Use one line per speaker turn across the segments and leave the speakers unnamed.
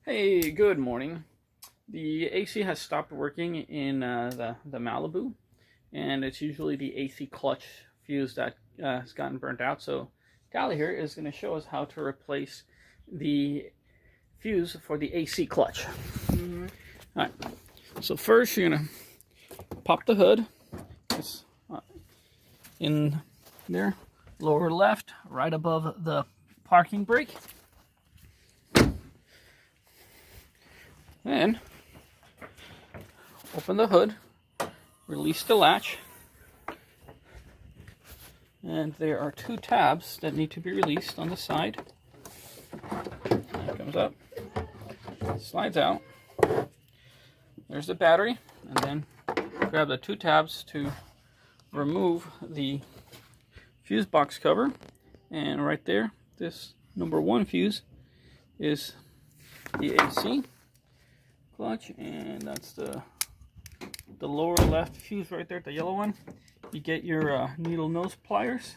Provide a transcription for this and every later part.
Hey, good morning. The AC has stopped working in the Malibu, and it's usually the AC clutch fuse that has gotten burnt out. So Callie here is going to show us how to replace the fuse for the AC clutch. All right, so first you're going to pop the hood. It's in there, lower left, right above the parking brake. Then open the hood, release the latch, and there are two tabs that need to be released on the side. It comes up, slides out. There's the battery, and then grab the two tabs to remove the fuse box cover. And right there, this number 1 fuse is the AC clutch, and that's the lower left fuse right there, the yellow one. You get your needle nose pliers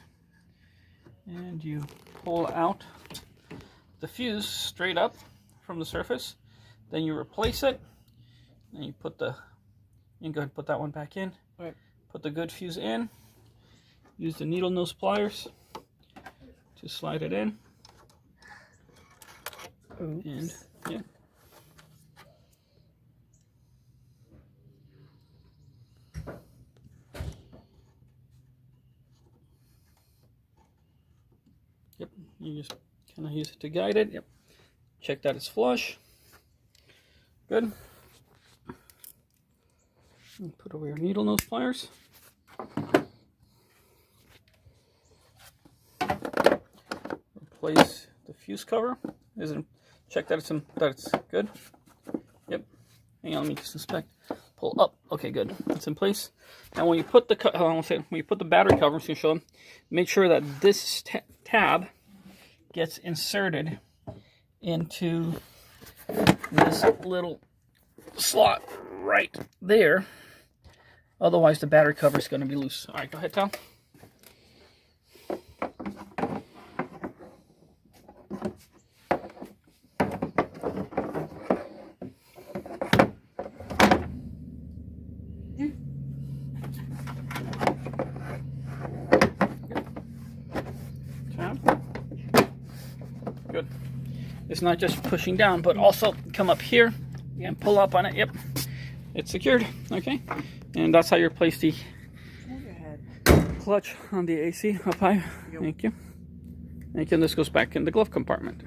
and you pull out the fuse straight up from the surface. Then you replace it, and you put the, you can go ahead and put that one back in. Right. Put the good fuse in, use the needle nose pliers to slide it in. Oops. And yeah. Yep, you just kind of use it to guide it. Yep. Check that it's flush. Good. And put away your needle nose pliers. Replace the fuse cover. Check that it's good. Yep. Hang on, let me just inspect. Pull up. Okay, good. It's in place. Now, when you put the when you put the battery cover, I'm just gonna show them. Make sure that this tab gets inserted into this little slot right there. Otherwise, the battery cover is going to be loose. All right, go ahead, Tal. Good. It's not just pushing down, but also come up here and pull up on it. Yep, it's secured. Okay, and that's how you replace the clutch on the AC up high. Thank you. Thank you. And this goes back in the glove compartment.